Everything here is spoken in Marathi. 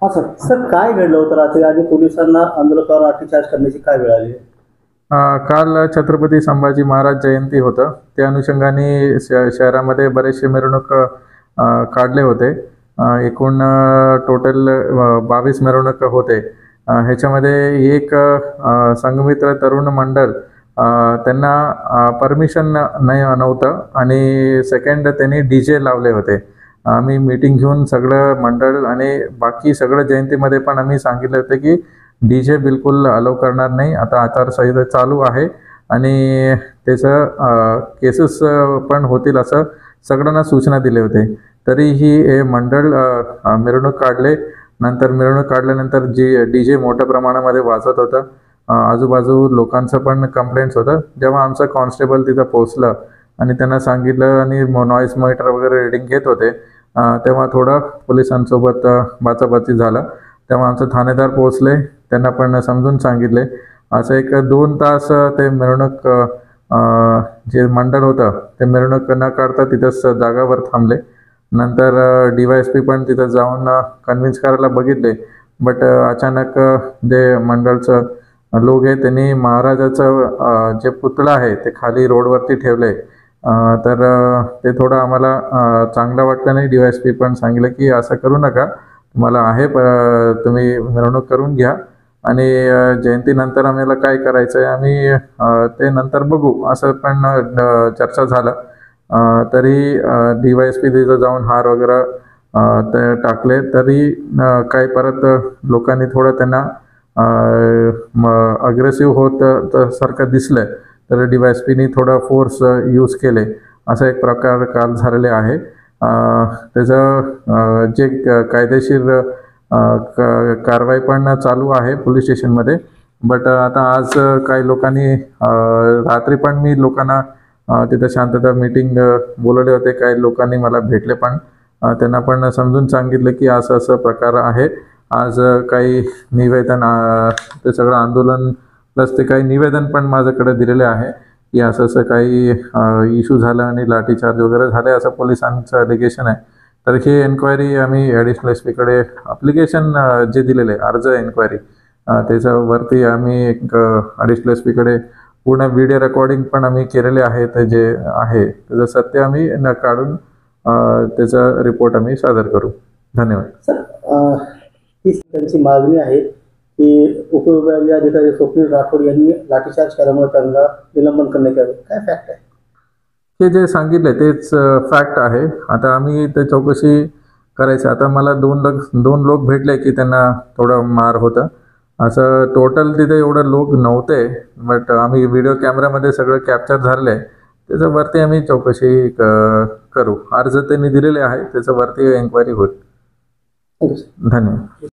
हां सर. सर काय घडलं होतं रात्री आणि पोलिसांना आंदोलकांवर लाठीचार्ज करण्याची काय वेळ आली? काल छत्रपती संभाजी महाराज जयंती होतं. त्या अनुषंगाने शहरामध्ये बरेचसे मिरवणूक काढले होते. एकूण टोटल 22 मिरवणूक होते. ह्याच्यामध्ये एक संघमित्र तरुण मंडळ त्यांना परमिशन नव्हतं आणि सेकंड त्यांनी DJ लावले होते. आम्ही मीटिंग घेऊन सगळं मंडळ आणि बाकी सगळं जयंतीमध्ये पण आम्ही सांगितलं होतं की DJ बिलकुल अलाउ करणार नाही. आता आचारसंहिता चालू आहे आणि त्याचं केसेस पण होतील असं सगळ्यांना सूचना दिले होते. तरीही हे मंडळ मिरवणूक काढले. नंतर मिरवणूक काढल्यानंतर DJ मोठ्या प्रमाणामध्ये वाजत होतं. आजूबाजू लोकांचं पण कंप्लेंट्स होतं. जेव्हा आमचं कॉन्स्टेबल तिथं पोहोचलं आणि त्यांना सांगितलं आणि नॉईज मॉनिटर वगैरे रीडिंग घेत होते, तेव्हा थोडं पोलिसांसोबत बाचाबाची झालं. तेव्हा आमचे ठाणेदार पोहोचले. त्यांना पण समजून सांगितले. असं एक 2 तास ते मिरवणूक जे मंडळ होतं ते मिरवणूक न काढता तिथंच जागावर थांबले. नंतर DYSP पण तिथं जाऊन कन्व्हिन्स करायला बघितले. बट अचानक जे मंडळचं लोक आहे त्यांनी महाराजाचं जे पुतळा आहे ते खाली रोडवरती ठेवले. तर ते थोडं आम्हाला चांगलं वाटलं नाही. DYSP पण सांगितलं की असं करू नका, तुम्हाला आहे तुम्ही मिरवणूक करून घ्या आणि जयंतीनंतर आम्हाला काय करायचं आहे आम्ही ते नंतर बघू असं पण चर्चा झालं. तरी DYSP तिथं जाऊन हार वगैरे ते टाकले. तरी काही परत लोकांनी थोडं त्यांना अग्रेसिव्ह होत सारखं दिसलं. तर DYSPनी थोडा फोर्स यूज केले. असा एक प्रकार काल झालेले आहे. त्याचं जे कायदेशीर कारवाई पण चालू आहे पोलीस स्टेशनमध्ये. बट आता आज काही लोकांनी रात्री पण मी लोकांना तिथं शांतता मीटिंग बोलवले होते. काही लोकांनी मला भेटले पण त्यांना पण समजून सांगितलं की असं असं प्रकार आहे. आज काही निवेदन ते सगळं आंदोलन प्लस ते काही निवेदन पण माझ्याकडे दिलेले आहे की असं असं काही इश्यू झाला आणि लाठीचार्ज वगैरे झाले असं पोलिसांचं अलिगेशन आहे. तर ही एन्क्वायरी आम्ही ॲडिशनल SP कडे ॲप्लिकेशन जे दिलेले अर्ज एन्क्वायरी त्याच्यावरती आम्ही एक ॲडिशनल SP कडे पूर्ण व्हिडिओ रेकॉर्डिंग पण आम्ही केलेले आहेत. जे आहे त्याचं सत्य आम्ही काढून त्याचा रिपोर्ट आम्ही सादर करू. धन्यवाद. सर ही त्यांची मागणी आहे की उपविभागीय अधिकारी स्वप्नील राठोड यांनी लाठीचार्ज केल्यामुळे त्यांना निलंबन करण्यात यावे. काय फॅक्ट आहे? हे जे सांगितलं तेच फॅक्ट आहे. आता आम्ही ते चौकशी करायचं. आता मला 2 लोक भेटले की त्यांना थोडं मार होतं. असं टोटल तिथे एवढं लोक नव्हते. बट आम्ही व्हिडिओ कॅमेऱ्यामध्ये सगळं कॅप्चर झालेलं आहे. त्याच्यावरती आम्ही चौकशी करू. अर्ज त्यांनी दिलेले आहे त्याच्यावरती एन्क्वायरी होईल. Thank you sir. धन्यवाद.